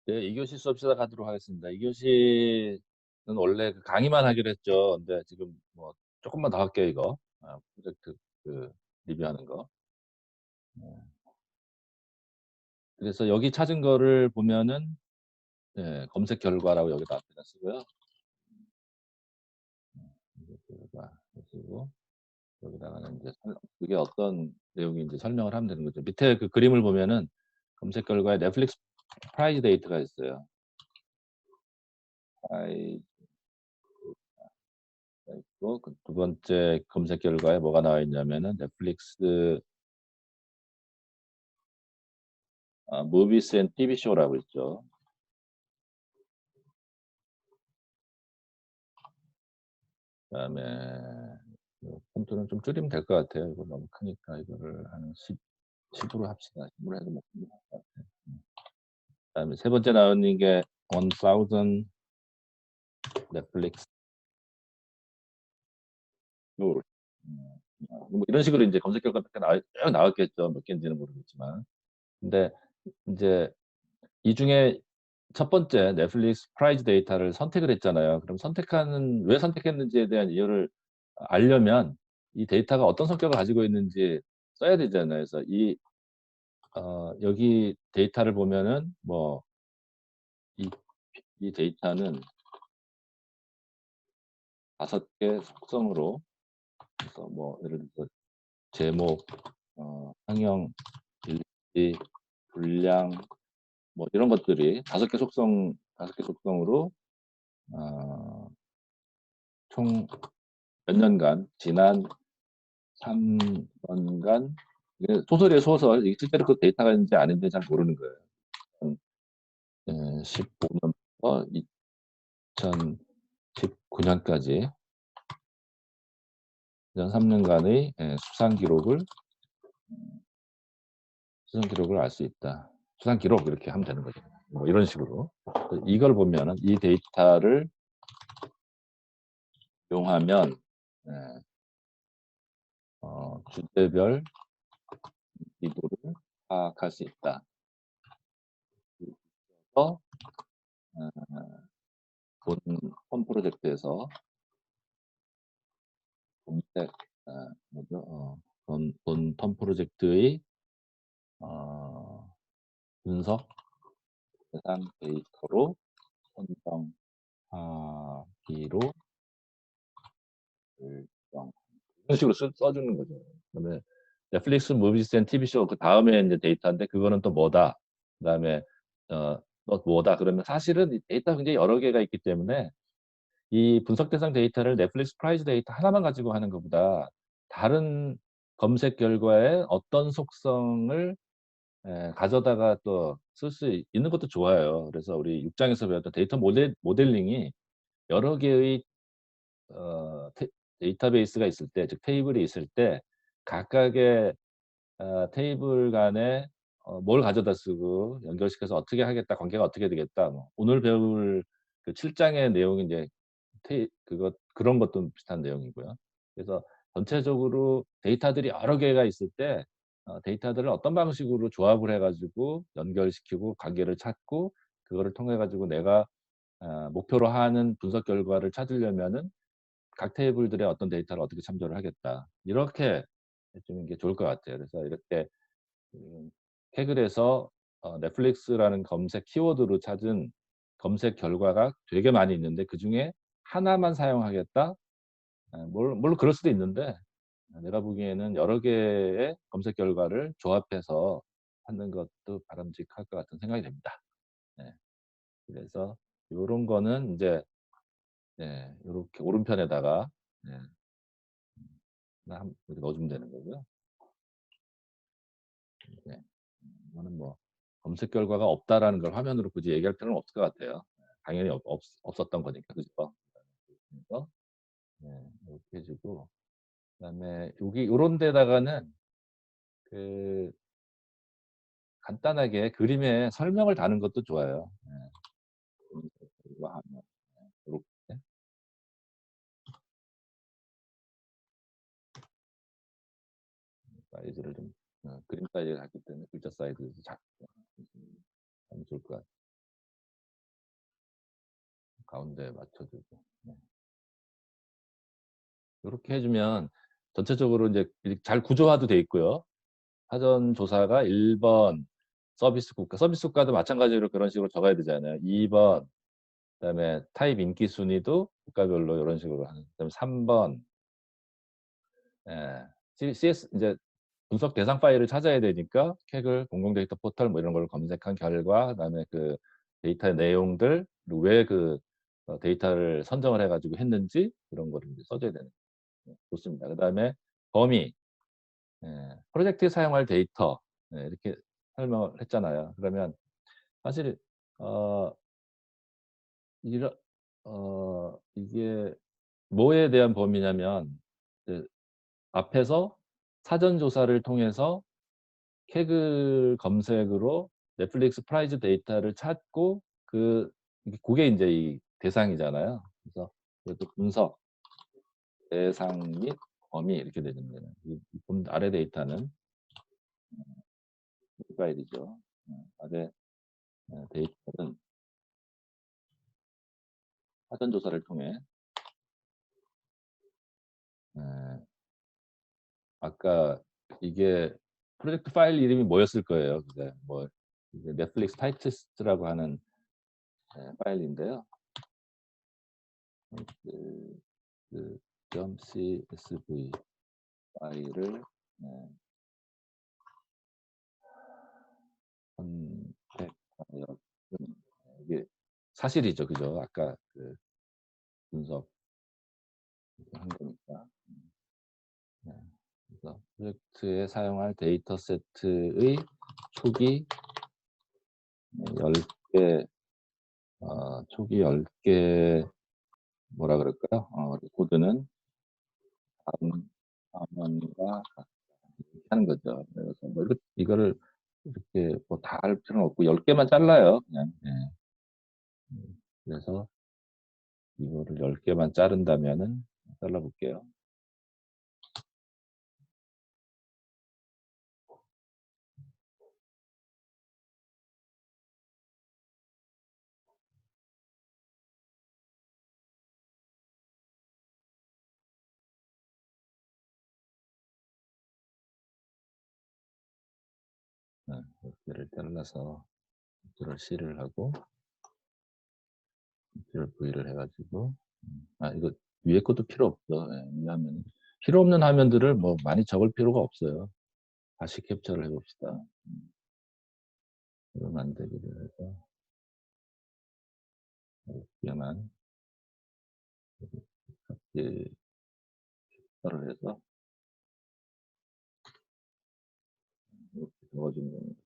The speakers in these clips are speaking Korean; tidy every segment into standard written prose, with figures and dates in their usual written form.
네, 2교시 수업 시작하도록 하겠습니다. 2교시는 원래 그 강의만 하기로 했죠. 근데 지금 뭐 조금만 더 할게요, 이거. 프로젝트 그 리뷰하는 거. 네. 그래서 여기 찾은 거를 보면은 네, 검색 결과라고 여기다 앞에다 쓰고요. 검색 결과 쓰고 여기다가는 이제 그게 어떤 내용인지 설명을 하면 되는 거죠. 밑에 그 그림을 보면은 검색 결과에 넷플릭스 프라이즈 데이터가 있어요. 프라이즈 있고 그 두 번째 검색 결과에 뭐가 나와 있냐면은 넷플릭스 무비스 앤 TV 쇼라고 있죠. 그다음에 폰트는 좀 줄이면 될 것 같아요. 이거 너무 크니까 이거를 한 10으로 합시다. 10으로 해도 뭐 충분할 것 같아요. 그다음에 세 번째 나오는 게 1000 넷플릭스 룰. 뭐 이런 식으로 이제 검색 결과 쭉 나왔겠죠. 몇 개인지는 모르겠지만. 근데 이제 이 중에 첫 번째 넷플릭스 프라이즈 데이터를 선택을 했잖아요. 그럼 왜 선택했는지에 대한 이유를 알려면 이 데이터가 어떤 성격을 가지고 있는지 써야 되잖아요. 그래서 여기 데이터를 보면은 뭐 이 데이터는 5개 속성으로 그래서 뭐 예를 들어서 제목, 상형, 일치, 분량 뭐 이런 것들이 5개 속성으로 어 총 몇 년간 지난 3년간 이게 소설이에요, 소설. 이게 실제로 그 데이터가 있는지 아닌지 잘 모르는 거예요. 한 15 년부터 2019 년까지 지난 3 년간의 수상 기록을 알 수 있다. 수상 기록 이렇게 하면 되는 거죠. 뭐 이런 식으로. 이걸 보면은 이 데이터를 이용하면 예 주제별 인지도를 파악할 수 있다. 그래서 어 본 프로젝트에서 검색 뭐죠? 본 프로젝트의 어 분석 대상 데이터로 선정하기로 결정. 이런 식으로 써주는 거죠. 그다음에 넷플릭스 무비스 앤 TV 쇼 그 다음에 이제 데이터인데 그거는 또 뭐다. 그다음에 또 뭐다. 그러면 사실은 이 데이터가 굉장히 여러 개가 있기 때문에 이 분석 대상 데이터를 넷플릭스 프라이즈 데이터 하나만 가지고 하는 것보다 다른 검색 결과에 어떤 속성을 가져다가 또 쓸 수 있는 것도 좋아요. 그래서 우리 6 장에서 배웠던 데이터 모델링이 여러 개의 어 테 데이터베이스가 있을 때 즉 테이블이 있을 때 각각의 테이블 간에 뭘 가져다 쓰고 연결시켜서 어떻게 하겠다, 관계가 어떻게 되겠다 뭐 오늘 배울 그 7 장의 내용이 인제 그런 것도 비슷한 내용이고요. 그래서 전체적으로 데이터들이 여러 개가 있을 때 데이터들을 어떤 방식으로 조합을 해 가지고 연결시키고 관계를 찾고 그거를 통해 가지고 내가 목표로 하는 분석 결과를 찾으려면은 '각 테이블들의 어떤 데이터를 어떻게 참조를 하겠다.' 이렇게 해 주는 게 좋을 것 같아요. 그래서 이렇게 음 태글에서 넷플릭스라는 검색 키워드로 찾은 검색 결과가 되게 많이 있는데 그중에 하나만 사용하겠다? 물론 그럴 수도 있는데 내가 보기에는 여러 개의 검색 결과를 조합해서 하는 것도 바람직할 것 같은 생각이 됩니다. 네. 그래서 요런 거는 인제 요렇게 오른편에다가 네 이렇게 넣어 주면 되는 거고요. 네. 이거는 뭐 검색 결과가 없다라는 걸 화면으로 굳이 얘기할 필요는 없을 것 같아요. 당연히 없었던 거니까. 그죠? 그래서 네 이렇게 해 주고 그다음에 여기 요런 데다가는 그 간단하게 그림에 설명을 다는 것도 좋아요. 네. 이거 하면 요렇게 사이즈를 좀 그림 사이즈가 작기 때문에 글자 사이즈도 작고 하면 좋을 것 같아요. 가운데 맞춰주고. 네. 이렇게 해주면 전체적으로 이제 잘 구조화도 돼 있고요. 사전 조사가 1번 서비스 국가, 서비스 국가도 마찬가지로 그런 식으로 적어야 되잖아요. 2번, 그다음에 타입 인기 순위도 국가별로 이런 식으로 하는. 그다음에 3번, CS 이제 분석 대상 파일을 찾아야 되니까 캐글 공공 데이터 포털 뭐 이런 걸 검색한 결과, 그다음에 그 데이터의 내용들, 그리고 왜 그 데이터를 선정을 해가지고 했는지 이런 거를 이제 써줘야 되는. 좋습니다. 그다음에 범위, 프로젝트에 사용할 데이터, 이렇게 설명을 했잖아요. 그러면 사실 어, 이게 뭐에 대한 범위냐면 이제 앞에서 사전 조사를 통해서 캐글 검색으로 넷플릭스 프라이즈 데이터를 찾고 그게 이제 이 대상이잖아요. 그래서 그래도 분석 대상 및 범위 이렇게 되는 거예요. 아래 데이터는 파일이죠. 아래 데이터는 사전 조사를 통해 아까 이게 프로젝트 파일 이름이 뭐였을 거예요. 그게 뭐 넷플릭스 타이틀스라고 하는 파일인데요. 그 .csv 파일을 선택하여 이게 사실이죠, 그죠? 아까 그 분석 한 거니까. 그래서 프로젝트에 사용할 데이터 세트의 초기 10개, 초기 10개 뭐라 그럴까요? 코드는 다음 화면과 이렇게 하는 거죠. 그래서 뭐 이거를 이렇게 뭐 다 할 필요는 없고 10개만 잘라요. 그냥. 그래서 이거를 10개만 자른다면은 잘라볼게요. 네, 10개를 잘라서 Ctrl C를 하고 Ctrl V를 해가지고 이거 위에 것도 필요 없죠. 이 화면 필요 없는 화면들을 뭐 많이 적을 필요가 없어요. 다시 캡처를 해봅시다. 이거 만들기를 해서 이렇게만 캡처를 해서 이렇게 적어주는 겁니다.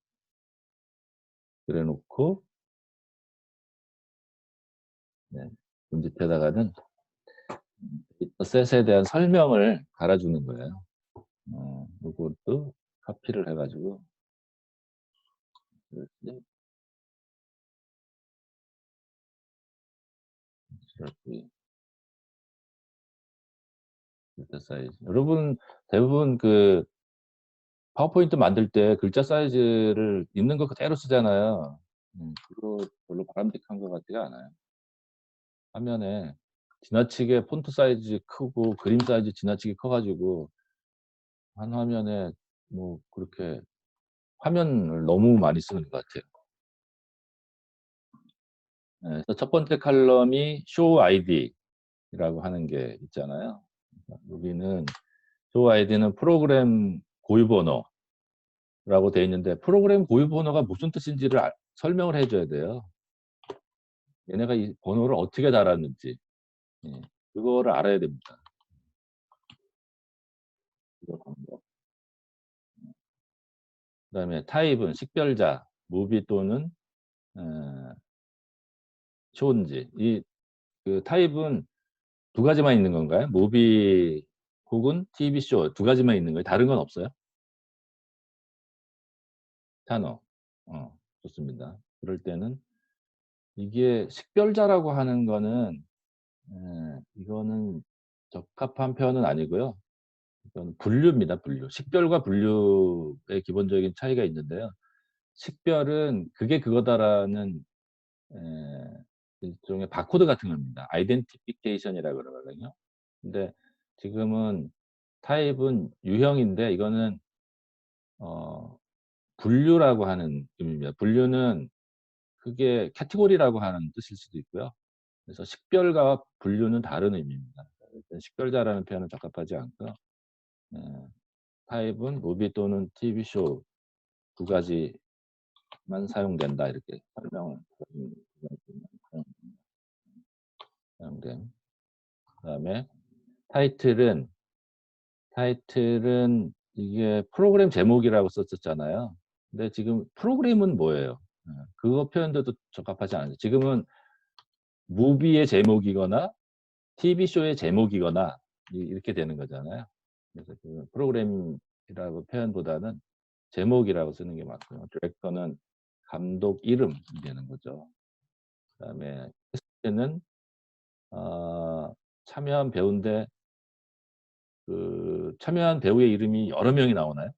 그래놓고 문집에다가는 데이터셋에 대한 설명을 갈아주는 거예요. 이것도 카피를 해가지고 이렇게 글자 사이즈. 여러분 대부분 그 파워포인트 만들 때 글자 사이즈를 있는 거 그대로 쓰잖아요. 그거 별로 바람직한 것 같지가 않아요. 화면에 지나치게 폰트 사이즈 크고 그림 사이즈 지나치게 커가지고 한 화면에 뭐 그렇게 화면을 너무 많이 쓰는 것 같아요. 그래서 첫 번째 칼럼이 show id라고 하는 게 있잖아요. 여기는 show id는 프로그램 고유 번호라고 되어 있는데 프로그램 고유 번호가 무슨 뜻인지를 설명을 해줘야 돼요. 얘네가 이 번호를 어떻게 달았는지 그거를 알아야 됩니다. 그다음에 타입은 식별자, 무비 또는 쇼인지. 그 타입은 두 가지만 있는 건가요? 무비 혹은 TV 쇼 두 가지만 있는 거예요? 다른 건 없어요? 단어. 좋습니다. 그럴 때는 이게 식별자라고 하는 거는 이거는 적합한 표현은 아니고요. 이건 분류입니다. 분류. 식별과 분류의 기본적인 차이가 있는데요. 식별은 그게 그거다라는 일종의 바코드 같은 겁니다. 아이덴티피케이션이라고 그러거든요. 근데 지금은 타입은 유형인데 이거는 어 분류라고 하는 의미입니다. 분류는 그게 카테고리라고 하는 뜻일 수도 있고요. 그래서 식별과 분류는 다른 의미입니다. 일단 식별자라는 표현은 적합하지 않고요. 예. 타입은 무비 또는 TV 쇼 두 가지만 사용된다 이렇게 설명을 사용됨. 그다음에 타이틀은 이게 프로그램 제목이라고 썼었잖아요. 근데 지금 프로그램은 뭐예요? 예. 그거 표현도 적합하지 않아요. 지금은 무비의 제목이거나 TV 쇼의 제목이거나 이렇게 되는 거잖아요. 그래서 그 프로그램이라고 표현보다는 제목이라고 쓰는 게 맞고요. 디렉터는 감독 이름이 되는 거죠. 그다음에 캐스트는 참여한 배우인데 그 참여한 배우의 이름이 여러 명이 나오나요?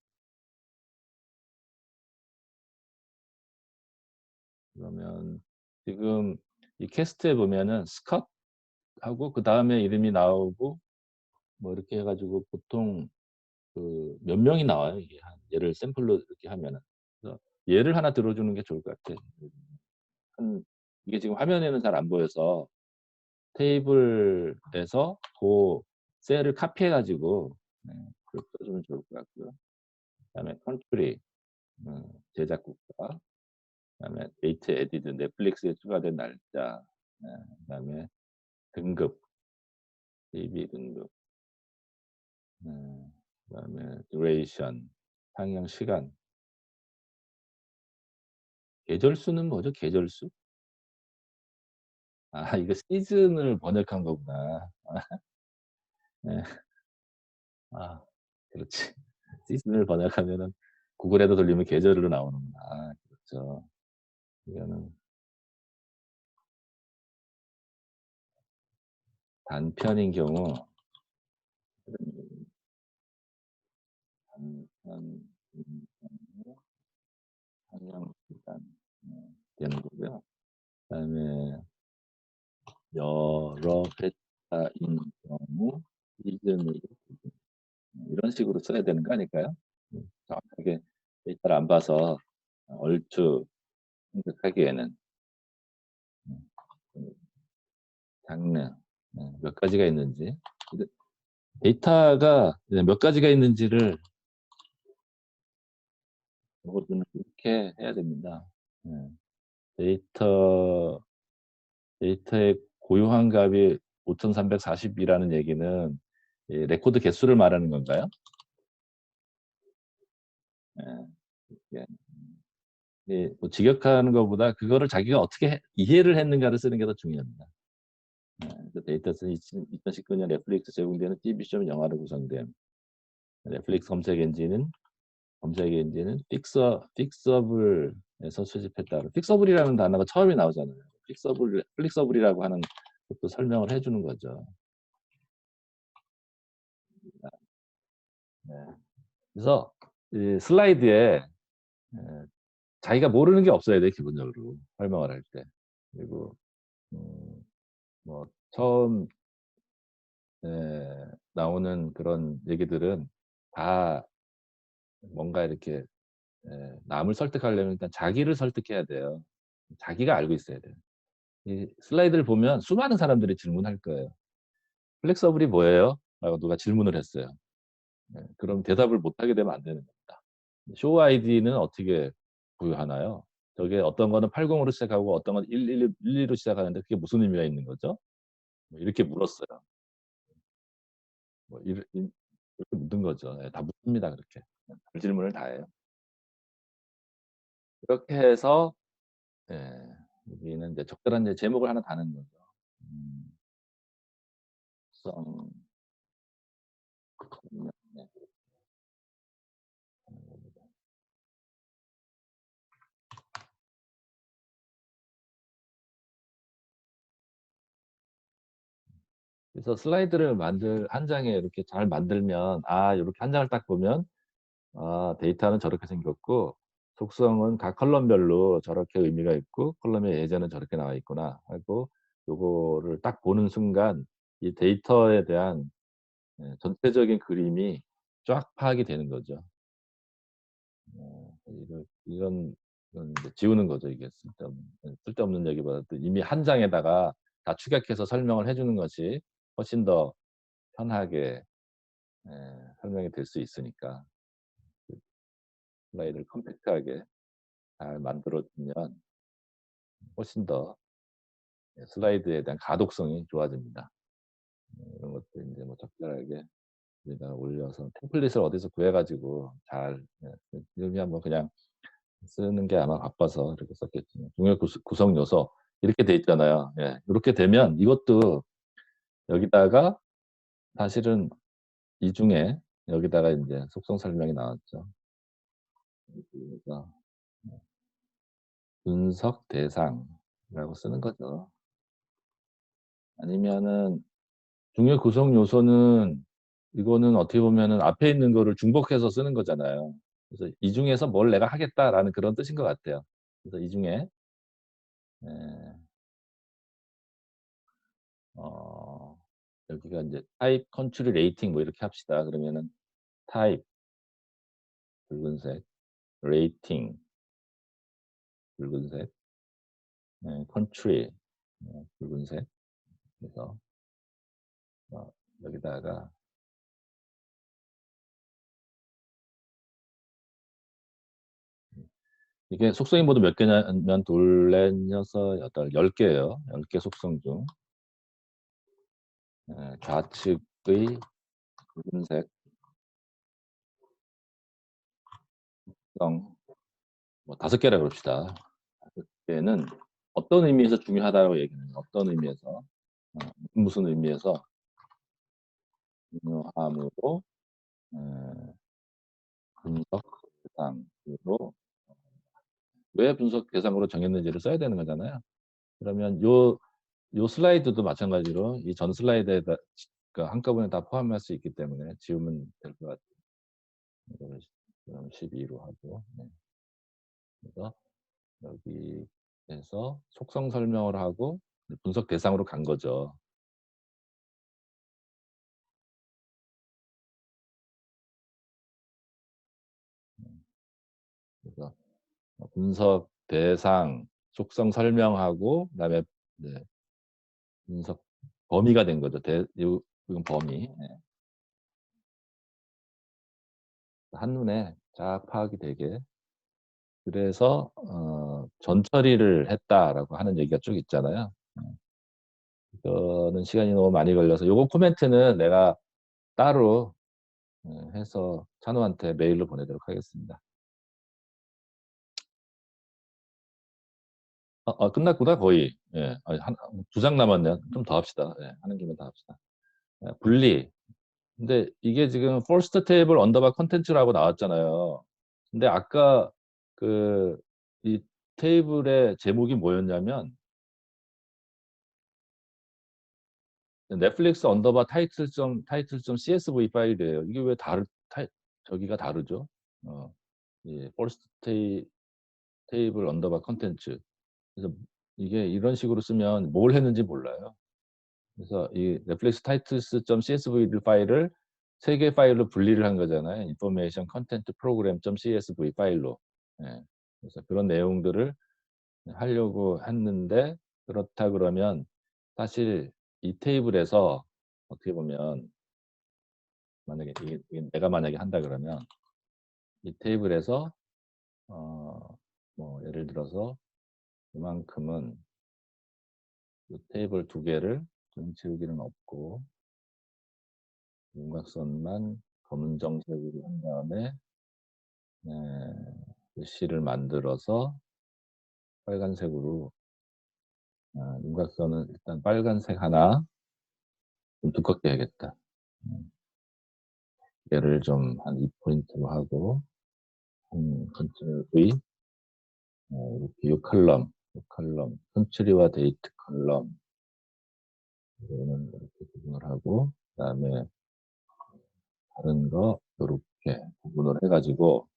그러면 지금 이 캐스트에 보면은 스캇하고 그다음에 이름이 나오고 뭐 이렇게 해 가지고 보통 그 몇 명이 나와요. 이게 한 예를 샘플로 이렇게 하면은. 그래서 예를 하나 들어 주는 게 좋을 것 같아요. 한 이게 지금 화면에는 잘 안 보여서 테이블에서 고 셀을 카피해 가지고 네 그걸 써 주면 좋을 것 같고요. 그다음에 컨트리 제작 국가, 그다음에 데이트 에디드 넷플릭스에 추가된 날짜, 그다음에 등급, DB 등급, 그다음에 듀레이션 상영 시간, 계절수는 뭐죠? 계절수? 아 이거 시즌을 번역한 거구나. 네. 아 그렇지. 시즌을 번역하면은 구글에다 돌리면 계절으로 나오는구나. 아 그렇죠. 이거는 단편인 경우 단편인 경우 상영 시간 되는 거고요. 그다음에 여러 회차인 경우 시즌으로 이런 식으로 써야 되는 거 아닐까요? 정확하게 데이터를 안 봐서 얼추 생각하기에는 그 장르 몇 가지가 있는지 데이터가 몇 가지가 있는지를 적어두는 이렇게 해야 됩니다. 예. 데이터 데이터의 고유한 값이 5340이라는 얘기는 이 레코드 개수를 말하는 건가요? 예. 예. 뭐 직역하는 것보다 그거를 자기가 어떻게 이해를 했는가를 쓰는 게 더 중요합니다. 그 데이터는 2019년 넷플릭스 제공되는 TV쇼 영화로 구성됨. 넷플릭스 검색 엔진은 픽서블에서 수집했다. 픽서블이라는 단어가 처음에 나오잖아요. 플릭서블이라고 하는 것도 설명을 해주는 거죠. 네. 그래서 이 슬라이드에 자기가 모르는 게 없어야 돼 기본적으로 설명을 할 때. 그리고 뭐 처음 나오는 그런 얘기들은 다 뭔가 이렇게 남을 설득하려면 일단 자기를 설득해야 돼요. 자기가 알고 있어야 돼요. 이 슬라이드를 보면 수많은 사람들이 질문할 거예요. "플렉서블이 뭐예요?" 라고 누가 질문을 했어요. 그럼 대답을 못 하게 되면 안 되는 겁니다. 쇼 아이디는 어떻게 부여하나요? 저게 어떤 거는 80으로 시작하고 어떤 건 112로 시작하는데 그게 무슨 의미가 있는 거죠? 뭐 이렇게 물었어요. 뭐 이렇게 묻는 거죠. 예, 다 묻습니다 그렇게. 별 질문을 다 해요. 그렇게 해서 여기는 이제 적절한 이제 제목을 하나 다는 거죠. 음 성 네. 그래서 슬라이드를 한 장에 이렇게 잘 만들면 요렇게 한 장을 딱 보면 데이터는 저렇게 생겼고 속성은 각 컬럼별로 저렇게 의미가 있고 컬럼의 예제는 저렇게 나와 있구나 하고 요거를 딱 보는 순간 이 데이터에 대한 전체적인 그림이 쫙 파악이 되는 거죠. 이건 이제 지우는 거죠. 이게 쓸데없는 얘기보다도 이미 한 장에다가 다 축약해서 설명을 해 주는 것이 훨씬 더 편하게 설명이 될 수 있으니까 그 슬라이드를 컴팩트하게 잘 만들어 주면 훨씬 더 슬라이드에 대한 가독성이 좋아집니다. 이런 것도 인제 뭐 적절하게 여기다가 올려서 템플릿을 어디서 구해 가지고 잘 그냥 뭐 그냥 쓰는 게 아마 바빠서 이렇게 썼겠지만 중요 구성 요소 이렇게 돼 있잖아요. 예. 요렇게 되면 이것도 여기다가 사실은 이 중에 여기다가 인제 속성 설명이 나왔죠. 그래서 분석 대상이라고 쓰는 거죠. 아니면은 중요 구성 요소는 이거는 어떻게 보면은 앞에 있는 거를 중복해서 쓰는 거잖아요. 그래서 '이 중에서 뭘 내가 하겠다.'라는 그런 뜻인 것 같아요. 그래서 이 중에 예 어 여기가 인제 타입 컨트리 레이팅 뭐 이렇게 합시다. 그러면은 타입 붉은색, 레이팅 붉은색, 컨트리 붉은색 그래서 여기다가 이게 속성이 모두 몇 개냐면 둘, 넷, 여섯, 여덟, 10 개예요. 10개 속성 중 좌측의 붉은색 성 뭐 5 개라 그럽시다. 5 개는 어떤 의미에서 중요하다고 얘기하는 거예요. 어떤 의미에서 무슨 의미에서 중요함으로 에 분석 대상으로 왜 분석 대상으로 정했는지를 써야 되는 거잖아요. 그러면 요 슬라이드도 마찬가지로 이 전 슬라이드에다 그러니까 한꺼번에 다 포함할 수 있기 때문에 지우면 될 것 같아요. 이거를 그럼 12로 하고 그래서 여기에서 속성 설명을 하고 분석 대상으로 간 거죠. 그래서 분석 대상, 속성 설명하고 그다음에 네 분석 범위가 된 거죠. 이건 범위. 한눈에 쫙 파악이 되게 그래서 "전처리를 했다."라고 하는 얘기가 쭉 있잖아요. 이거는 시간이 너무 많이 걸려서 요거 코멘트는 내가 따로 해서 찬우한테 메일로 보내도록 하겠습니다. 끝났구나 거의. 예. 한 2장 남았네요. 좀 더 합시다. 예. 하는 김에 더 합시다. 분리. 근데 이게 지금 first table underbar content라고 나왔잖아요. 근데 아까 그 이 테이블의 제목이 뭐였냐면 넷플릭스 언더바 타이틀 점 CSV 파일이에요. 이게 왜 저기가 다르죠? 어 이 first 테이블 언더바 컨텐츠. 그래서 이게 이런 식으로 쓰면 뭘 했는지 몰라요. 그래서 이 넷플릭스 타이틀스 점 CSV 파일을 3개 파일로 분리를 한 거잖아요. 인포메이션 컨텐트 프로그램 점 CSV 파일로. 예. 그래서 그런 내용들을 하려고 했는데 그렇다 그러면 사실 이 테이블에서 어떻게 보면 만약에 이게 내가 만약에 한다 그러면 이 테이블에서 뭐 예를 들어서 이만큼은 이 테이블 2 개를 좀 지우기는 없고 윤곽선만 검정색으로 한 다음에 글씨를 만들어서 빨간색으로 윤곽선은 일단 빨간색 하나 좀 두껍게 해야겠다. 음 얘를 좀 한 2 포인트로 하고 컨트롤 V 이렇게 요 칼럼 컨트리와 데이트 컬럼 요거는 이렇게 구분을 하고 그다음에 다른 거 요렇게 구분을 해 가지고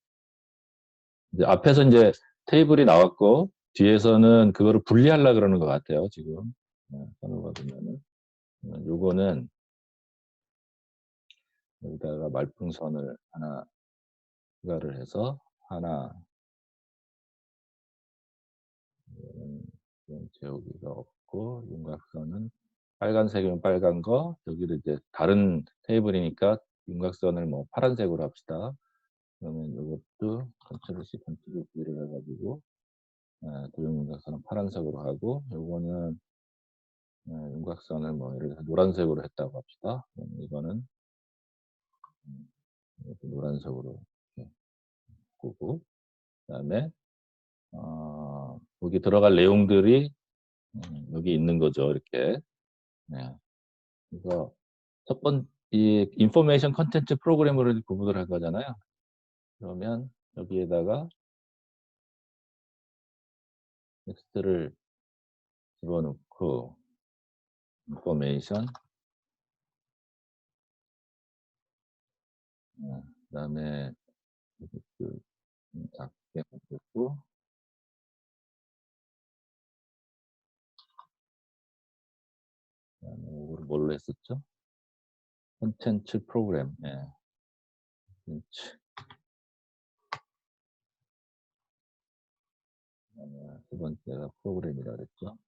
이제 앞에서 이제 테이블이 나왔고 뒤에서는 그거를 분리하려고 그러는 것 같아요, 지금. 선을 받으면은. 요거는 여기다가 말풍선을 하나 추가를 해서 하나 재우기가 없고 윤곽선은 빨간색이면 빨간 거 여기를 이제 다른 테이블이니까 윤곽선을 뭐 파란색으로 합시다. 그러면 이것도 컨트롤 C 컨트롤 V를 해가지고 도형 윤곽선은 파란색으로 하고 요거는 윤곽선을 뭐 예를 들어서 노란색으로 했다고 합시다. 그러면 이거는 이렇게 노란색으로 끄고 그다음에 여기 들어갈 내용들이 여기 있는 거죠. 이렇게. 네. 그래서 첫 번, 이 인포메이션 컨텐츠 프로그램으로 구분을 할 거잖아요. 그러면 여기에다가 텍스트를 집어넣고 인포메이션 그다음에 그 작게 만들고 그다음에 이거를 뭘로 했었죠? 컨텐츠 프로그램. 예. 컨텐츠. 두 번째가 프로그램이라 그랬죠.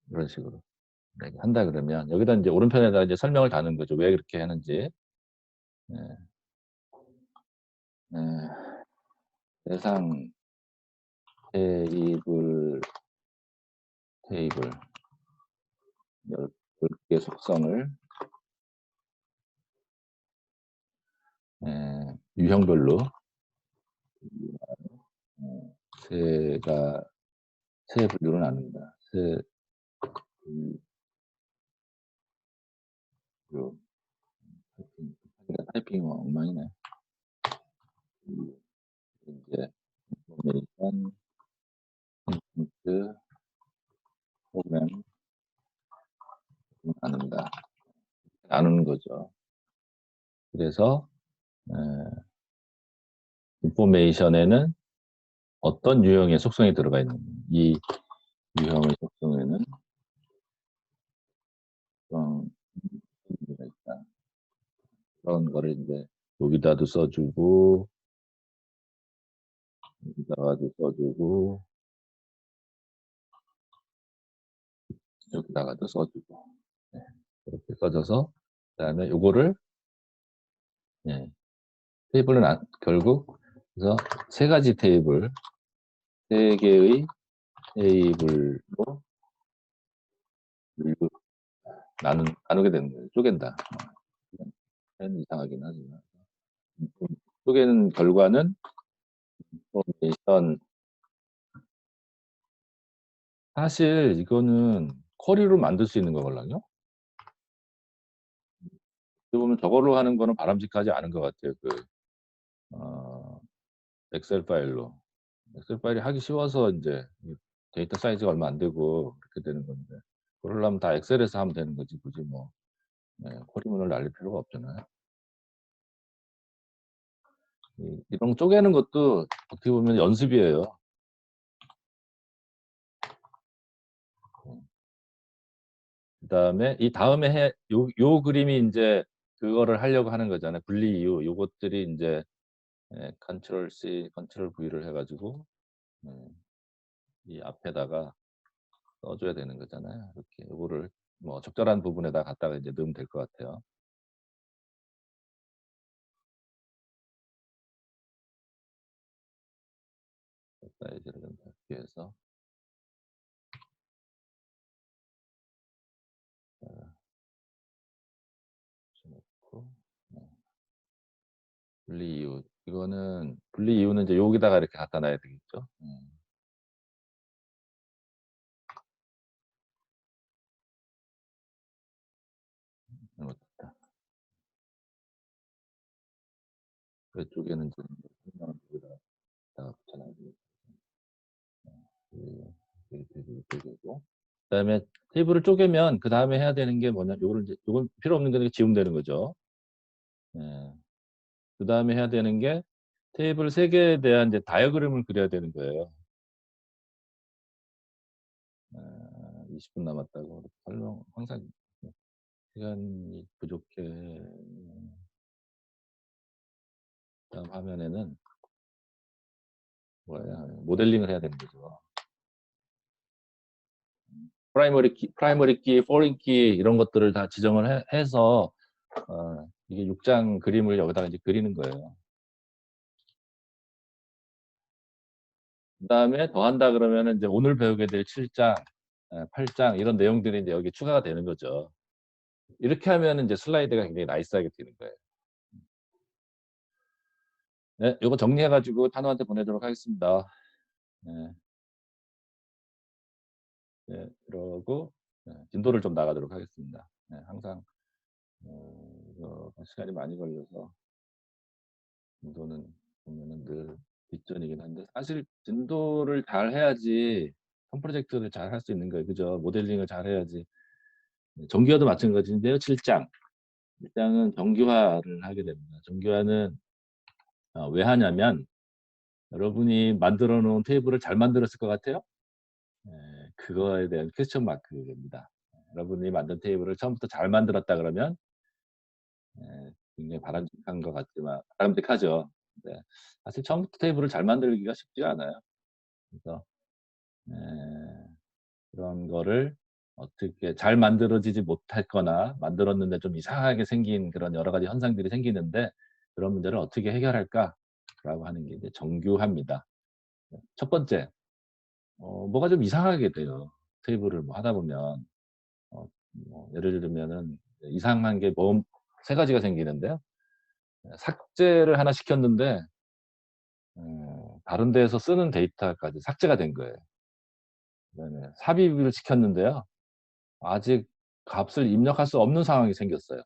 이런 식으로 한다 그러면 여기다 이제 오른편에다 이제 설명을 다는 거죠. 왜 그렇게 하는지. 네. 네. 대상 테이블 10개 속성을 유형별로 세가 세 분류로 나눕니다. 세 분류 타이핑이 엉망이네. 이제 인포메이션 컨텐츠 프로그램 나눈다. 나누는 거죠. 그래서 인포메이션에는 어떤 유형의 속성이 들어가 있는 이 유형의 속성에는 어떤 의미가 있다. 그런 거를 이제 여기다도 써주고 여기다가도 써주고 여기다가도 써주고 네, 이렇게 써줘서 그다음에 요거를 테이블은 결국 그래서 세 가지 테이블 세 개의 테이블로 나누게 되는 거예요. 쪼갠다. 이상하긴 하지만 쪼개는 결과는 인포메이션 사실 이거는 쿼리로 만들 수 있는 거걸랑요. 어떻게 보면 저걸로 하는 거는 바람직하지 않은 것 같아요. 엑셀 파일로. 엑셀 파일이 하기 쉬워서 이제 데이터 사이즈가 얼마 안 되고 그렇게 되는 건데 그러려면 다 엑셀에서 하면 되는 거지 굳이 뭐 쿼리문을 날릴 필요가 없잖아요. 이런 거 쪼개는 것도 어떻게 보면 연습이에요. 그다음에 이 다음에 요 그림이 이제 그거를 하려고 하는 거잖아요. 분리 이후 요것들이 이제 컨트롤 C, 컨트롤 V를 해가지고 이 앞에다가 써줘야 되는 거잖아요. 이렇게 요거를 뭐 적절한 부분에다 갖다가 이제 넣으면 될 것 같아요. 사이즈를 좀 작게 해서 놓고 분리 이후 이거는 분리 이후는 이제 여기다가 이렇게 갖다 놔야 되겠죠. 잘못됐다. 왜 쪼개는지 설명을 여기다가 붙여놔야 되겠다. 테이블을 쪼개고 그다음에 테이블을 쪼개면 그 다음에 해야 되는 게 뭐냐 요거는 이제 요건 필요 없는 거니까 지우면 되는 거죠. 예. 그다음에 해야 되는 게 테이블 3개에 대한 이제 다이어그램을 그려야 되는 거예요. 20분 남았다고 설명 항상 시간이 부족해. 다음 화면에는 뭐야, 모델링을 해야 되는 거죠. 프라이머리 키, 포린 키 이런 것들을 다 지정을 해서 이게 6장 그림을 여기다가 이제 그리는 거예요. 그다음에 더한다 그러면은 이제 오늘 배우게 될 7장, 8장 이런 내용들이 이제 여기 추가가 되는 거죠. 이렇게 하면은 이제 슬라이드가 굉장히 나이스하게 되는 거예요. 네, 요거 정리해 가지고 탄우한테 보내도록 하겠습니다. 네. 네, 그러고 진도를 좀 나가도록 하겠습니다. 네, 항상 이거 시간이 많이 걸려서 진도는 보면은 늘 뒷전이긴 한데 사실 진도를 잘 해야지 한 프로젝트를 잘 할 수 있는 거예요. 그죠? 모델링을 잘 해야지. 정규화도 마찬가지인데요. 7장. 1장은 정규화를 하게 됩니다. 정규화는 왜 하냐면 여러분이 만들어 놓은 테이블을 잘 만들었을 것 같아요? 그거에 대한 퀘스천 마크입니다. 여러분이 만든 테이블을 처음부터 잘 만들었다 그러면 굉장히 바람직한 것 같지만 바람직하죠. 네. 사실 처음부터 테이블을 잘 만들기가 쉽지가 않아요. 그래서 그런 거를 어떻게 잘 만들어지지 못했거나 만들었는데 좀 이상하게 생긴 그런 여러 가지 현상들이 생기는데 그런 문제를 어떻게 해결할까라고 하는 게 이제 정규화입니다. 첫 번째, 뭐가 좀 이상하게 돼요. 테이블을 뭐 하다 보면 뭐 예를 들면은 이상한 게 뭐 세 가지가 생기는데요. 삭제를 하나 시켰는데 다른 데에서 쓰는 데이터까지 삭제가 된 거예요. 그다음에 삽입을 시켰는데요. 아직 값을 입력할 수 없는 상황이 생겼어요.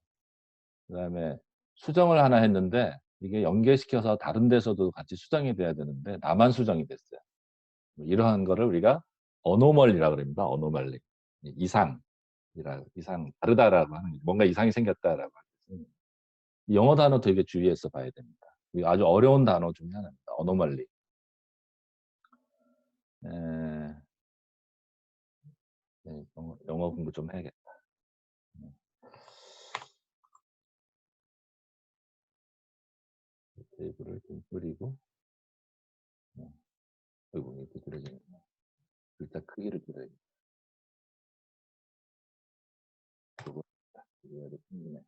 그다음에 수정을 하나 했는데 이게 연계시켜서 다른 데서도 같이 수정이 돼야 되는데 나만 수정이 됐어요. 뭐 이러한 거를 우리가 어노멀리라고 그럽니다. 어노멀리. 이상 다르다라고 하는 거죠. 뭔가 이상이 생겼다라고 하는 거죠. 영어 단어 되게 주의해서 봐야 됩니다. 이거 아주 어려운 단어 중에 하나입니다. 어노멀리. 영어 공부 좀 해야겠다. 테이블을 좀 뿌리고 아이고 이렇게 그려지는구나. 글자 크기를 줄여야겠다. 그거 그래야지 풍기네.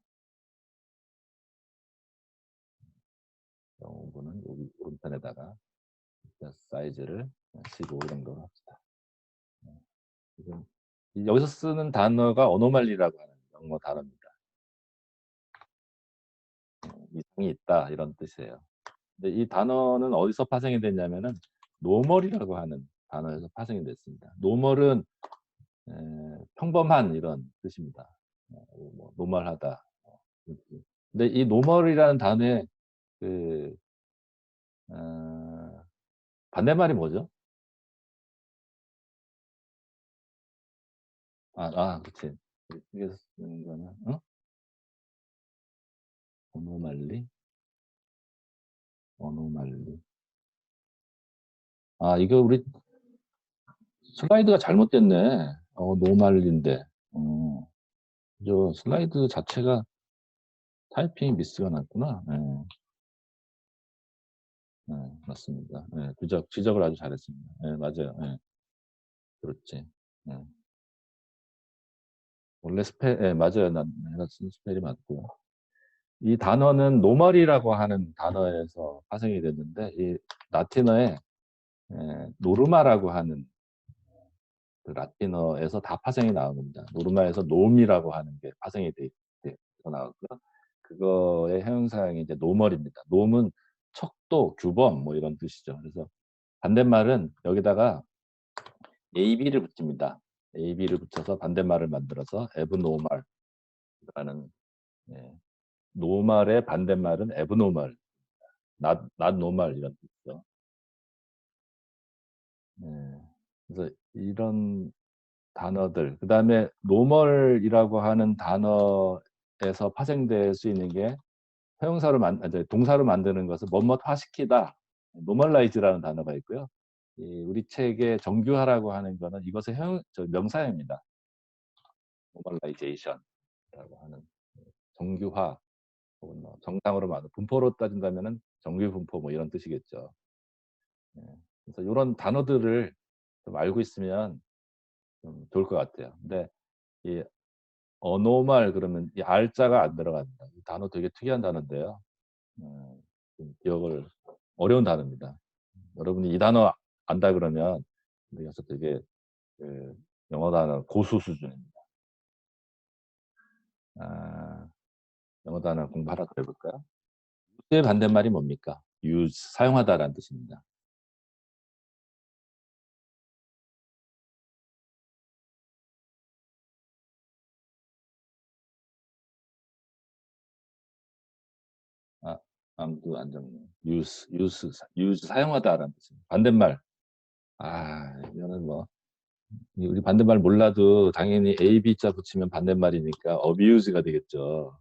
영어 공부는 여기 오른편에다가 글자 사이즈를 15 정도 합시다. 지금 여기서 쓰는 단어가 어노말리라고 하는 영어 단어입니다. 이상이 있다 이런 뜻이에요. 근데 이 단어는 어디서 파생이 됐냐면은 노멀이라고 하는 단어에서 파생이 됐습니다. 노멀은 평범한 이런 뜻입니다. 뭐 노멀하다. 근데 이 노멀이라는 단어의 그 어, 반대말이 뭐죠? 그렇지. 이게 쓰는 거는 어노말리, 어노말리. 이거 우리 슬라이드가 잘못됐네. 노말리인데. 저 슬라이드 자체가 타이핑 미스가 났구나. 맞습니다. 지적을 아주 잘했습니다. 맞아요. 그렇지. 예. 원래 맞아요. 내가 쓴 스펠이 맞고. 이 단어는 노멀이라고 하는 단어에서 파생이 됐는데, 이 라틴어에 노르마라고 하는 그 라틴어에서 다 파생이 나온 겁니다. 노르마에서 놈이라고 하는 게 파생이 돼서 나왔고요. 그거의 형용사형이 이제 노멀입니다. 놈은 척도, 규범 뭐 이런 뜻이죠. 그래서 반대말은 여기다가 ab를 붙입니다. ab를 붙여서 반대말을 만들어서 abnormal라는 노멀의 반대말은 abnormal, not normal 이런 뜻이죠. 그래서 이런 단어들, 그 다음에 노멀이라고 하는 단어에서 파생될 수 있는 게 형용사로 이제 동사로 만드는 것을 뭐뭇화시키다, normalize라는 단어가 있고요. 우리 책의 정규화라고 하는 거는 이것의 명사입니다. normalization라고 하는 정규화 혹은 뭐 정상으로 말하는 분포로 따진다면은 정규 분포 뭐 이런 뜻이겠죠. 예. 그래서 요런 단어들을 좀 알고 있으면 좀 좋을 것 같아요. 근데 이 어노멀 그러면 이 알자가 안 들어갑니다. 이 단어 되게 특이한 단어인데요. 좀 기억을 어려운 단어입니다. 여러분이 이 단어 안다 그러면 우리가 되게 그 영어 단어 고수 수준입니다. 아, 영어 단어 공부 하나 더 해볼까요? use의 반대말이 뭡니까? use, 사용하다라는 뜻입니다. 아, 아무도 안 적네. use 사용하다라는 뜻입니다. 반대말. 아, 이거는 뭐 우리 반대말 몰라도 당연히 A, B자 붙이면 반대말이니까 abuse가 되겠죠.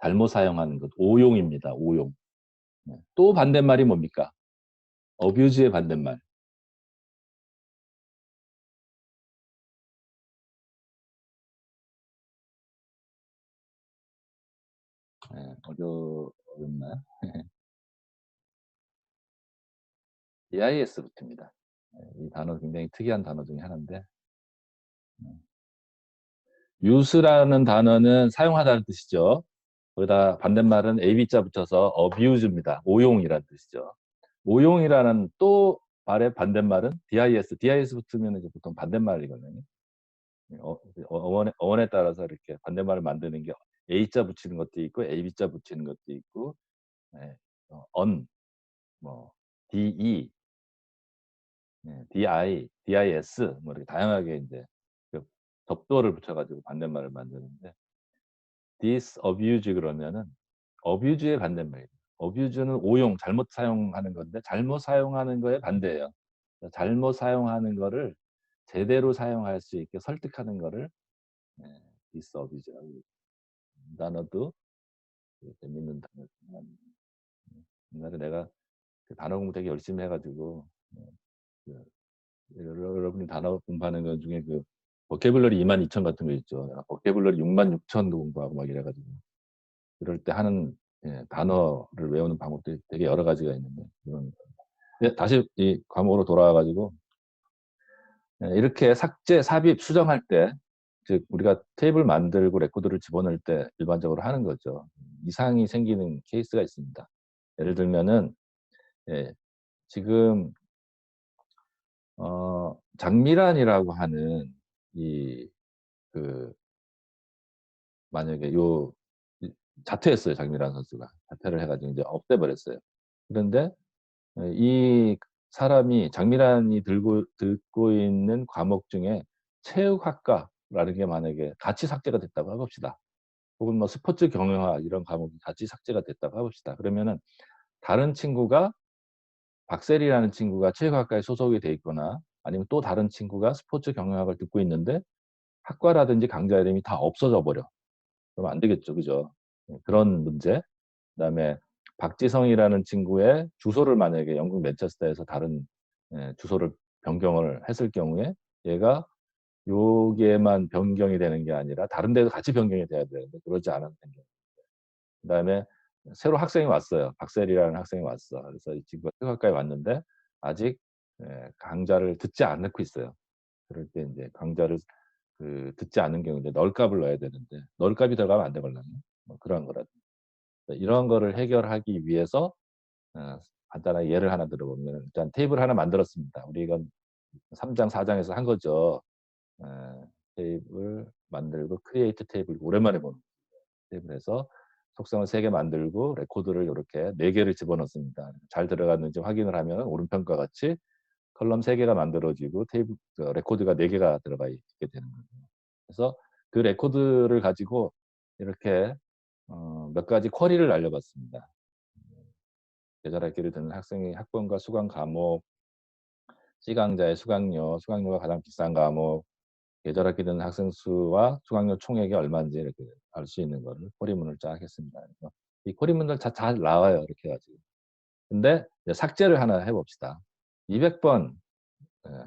잘못 사용하는 것, 오용입니다. 오용. 또 반대말이 뭡니까? abuse의 반대말. 어렵나요? DIS 붙습니다. 이 단어 굉장히 특이한 단어 중에 하나인데, use라는 단어는 사용하다는 뜻이죠. 거기다 반대말은 AB자 붙여서 abuse입니다. 오용이라는 뜻이죠. 오용이라는 또 말의 반대말은 DIS. DIS 붙으면 이제 보통 반대말이거든요. 어원에 따라서 이렇게 반대말을 만드는 게 A자 붙이는 것도 있고 AB자 붙이는 것도 있고, 네, on, 뭐 DE, 네, DI, DIS 뭐 이렇게 다양하게 이제 그 접두어를 붙여가지고 반대말을 만드는데, disabuse 그러면은 abuse의 반대말이에요. abuse는 오용, 잘못 사용하는 건데 잘못 사용하는 거에 반대예요. 잘못 사용하는 거를 제대로 사용할 수 있게 설득하는 거를 disabuse. 이 단어도 재밌는 단어지만 옛날에 내가 그 단어 공부 되게 열심히 해가지고 그 여러분이 단어 공부하는 것 중에 그 버케블러리 22,000 같은 거 있죠. 내가 버케블러리 66,000도 공부하고 막 이래가지고 이럴 때 하는 단어를 외우는 방법들이 되게 여러 가지가 있는데 다시 이 과목으로 돌아와가지고 이렇게 삭제, 삽입, 수정할 때 즉 우리가 테이블 만들고 레코드를 집어넣을 때 일반적으로 하는 거죠. 이상이 생기는 케이스가 있습니다. 예를 들면은 예, 지금 장미란이라고 하는 이 그 만약에 자퇴했어요. 장미란 선수가 자퇴를 해가지고 이제 없애버렸어요. 그런데 이 사람이 장미란이 듣고 있는 과목 중에 체육학과라는 게 만약에 같이 삭제가 됐다고 해봅시다. 혹은 뭐 스포츠 경영학 이런 과목이 같이 삭제가 됐다고 해봅시다. 그러면은 다른 친구가 박셀이라는 친구가 체육학과에 소속이 돼 있거나 아니면 또 다른 친구가 스포츠 경영학을 듣고 있는데 학과라든지 강좌 이름이 다 없어져 버려. 그러면 안 되겠죠. 그죠? 그런 문제. 그다음에 박지성이라는 친구의 주소를 만약에 영국 맨체스터에서 다른 주소를 변경을 했을 경우에 얘가 요게만 변경이 되는 게 아니라 다른 데도 같이 변경이 돼야 되는데 그러지 않은 경우. 그다음에 새로 학생이 왔어요. 박셀이라는 학생이 왔어. 그래서 이 친구가 체육학과에 왔는데 아직 강좌를 듣지 않고 있어요. 그럴 때 이제 강좌를 듣지 않는 경우 이제 널값을 넣어야 되는데 널값이 들어가면 안 되거든요. 뭐 그런 거라든지. 이런 거를 해결하기 위해서 간단하게 예를 하나 들어보면 일단 테이블 하나 만들었습니다. 우리 이건 3장, 4장에서 한 거죠. 테이블 만들고 크리에이트 테이블 오랜만에 보는 테이블에서 속성을 3개 만들고 레코드를 이렇게 4개를 집어넣습니다. 잘 들어갔는지 확인을 하면 오른편과 같이 컬럼 3개가 만들어지고 레코드가 4개가 들어가 있게 되는 거죠. 그래서 그 레코드를 가지고 이렇게 몇 가지 쿼리를 날려봤습니다. 계절학기를 듣는 학생의 학번과 수강 과목, C강좌의 수강료, 수강료가 가장 비싼 과목, 계절학기 듣는 학생 수와 수강료 총액이 얼마인지 이렇게 알 수 있는 거를 쿼리문을 쫙 했습니다. 이 콜인문들 잘 나와요. 이렇게 해 가지고. 근데 이제 삭제를 하나 해 봅시다. 200번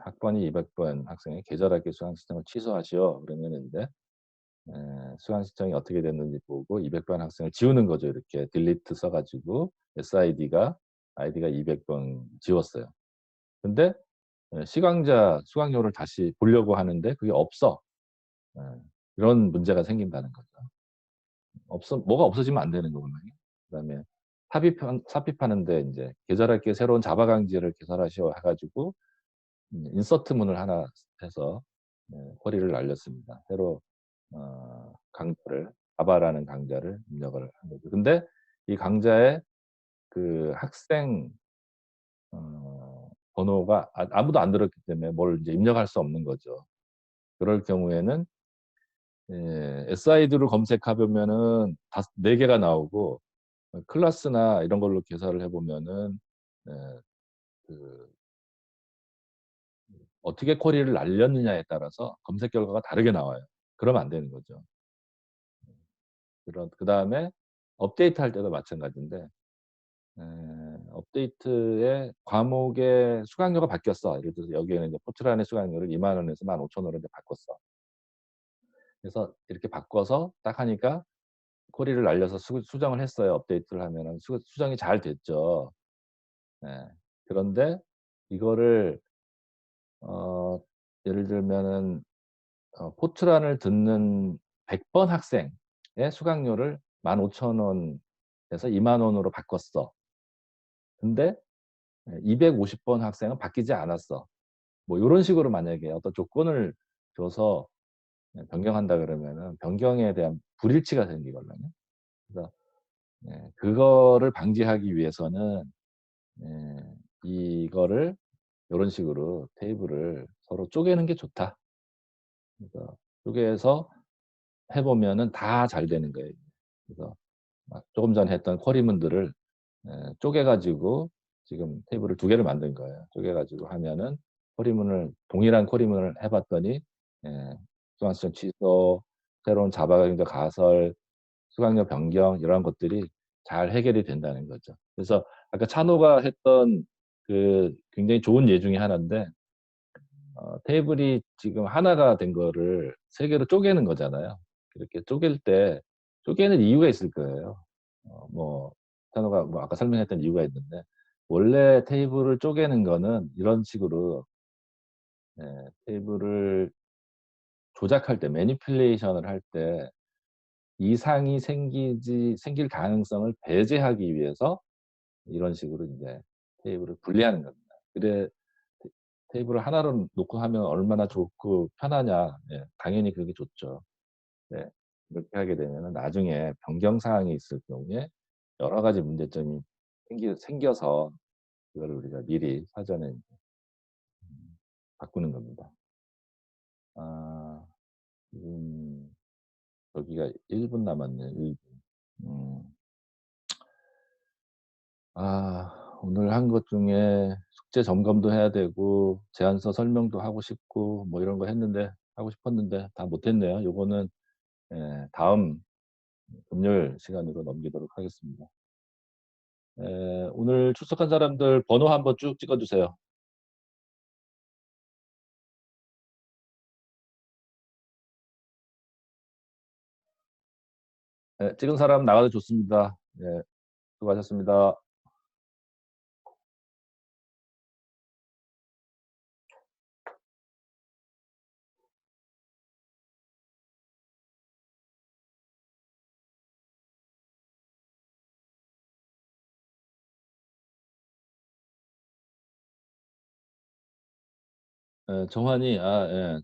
학번이 200번 학생의 계절학교 수강 신청을 취소하시오. 그러면은 인제 수강 신청이 어떻게 됐는지 보고 200번 학생을 지우는 거죠. 이렇게 딜리트 써 가지고 아이디가 200번 지웠어요. 근데 시강자 수강료를 다시 보려고 하는데 그게 없어. 예. 이런 문제가 생긴다는 거죠. 뭐가 없어지면 안 되는 거거든요. 그다음에 삽입하는데 인제 계절학기에 새로운 자바 강좌를 개설하시오 해 가지고 인서트문을 하나 해서 쿼리를 날렸습니다. 새로 강좌를 자바라는 강좌를 입력을 한 거죠. 근데 이 강좌에 그 학생 번호가 아무도 안 들었기 때문에 뭘 이제 입력할 수 없는 거죠. 그럴 경우에는 SID를 검색해 보면은 4 개가 나오고 클래스나 이런 걸로 개설을 해 보면은 예 그 어떻게 쿼리를 날렸느냐에 따라서 검색 결과가 다르게 나와요. 그러면 안 되는 거죠. 그다음에 업데이트할 때도 마찬가지인데 업데이트에 과목의 수강료가 바뀌었어. 예를 들어서 여기에는 이제 포트란의 수강료를 2만 원에서 15,000 원으로 이제 바꿨어. 그래서 이렇게 바꿔서 딱 하니까 쿼리를 날려서 수정을 했어요. 업데이트를 하면은 수정이 잘 됐죠. 예. 그런데 이거를 어 예를 들면은 포트란을 듣는 100번 학생의 수강료를 15,000 원에서 2만 원으로 바꿨어. 근데 250번 학생은 바뀌지 않았어. 뭐 요런 식으로 만약에 어떤 조건을 줘서 변경한다 그러면은 변경에 대한 불일치가 생기거든요. 그래서 그거를 방지하기 위해서는 이거를 요런 식으로 테이블을 서로 쪼개는 게 좋다. 그래서 쪼개서 해 보면은 다 잘 되는 거예요. 그래서 막 조금 전에 했던 쿼리문들을 쪼개 가지고 지금 테이블을 2 개를 만든 거예요. 쪼개 가지고 하면은 동일한 쿼리문을 해 봤더니 예 수강 신청 취소, 새로운 자바 강좌 가설, 수강료 변경 이러한 것들이 잘 해결이 된다는 거죠. 그래서 아까 찬호가 했던 그 굉장히 좋은 예 중에 하나인데 테이블이 지금 하나가 된 거를 3 개로 쪼개는 거잖아요. 그렇게 쪼갤 때 쪼개는 이유가 있을 거예요. 뭐 찬호가 뭐 아까 설명했던 이유가 있는데 원래 테이블을 쪼개는 거는 이런 식으로 테이블을 조작할 때 매니플레이션을 할 때 이상이 생길 가능성을 배제하기 위해서 이런 식으로 인제 테이블을 분리하는 겁니다. 테 테이블을 하나로 놓고 하면 얼마나 좋고 편하냐. 예 당연히 그게 좋죠. 네. 그렇게 하게 되면은 나중에 변경 사항이 있을 경우에 여러 가지 문제점이 생겨서 그거를 우리가 미리 사전에 바꾸는 겁니다. 아 지금 여기가 1분 남았네요. 1 분. 음. 오늘 한 것 중에 숙제 점검도 해야 되고 제안서 설명도 하고 싶고 뭐 이런 거 하고 싶었는데 다 못 했네요. 요거는 다음 금요일 시간으로 넘기도록 하겠습니다. 오늘 출석한 사람들 번호 한번 쭉 찍어 주세요. 찍은 사람 나가도 좋습니다. 예. 수고하셨습니다. 정환이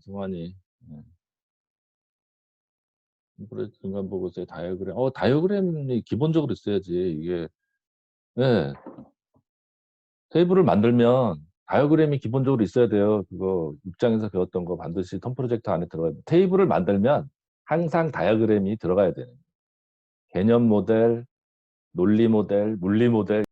정환이. 예. 인프레 중간 보고서의 다이어그램. 다이어그램이 기본적으로 있어야지 이게. 예. 테이블을 만들면 다이어그램이 기본적으로 있어야 돼요. 그거 6 장에서 배웠던 거 반드시 텀 프로젝트 안에 들어가야 돼요. 테이블을 만들면 항상 다이어그램이 들어가야 돼요. 개념 모델, 논리 모델, 물리 모델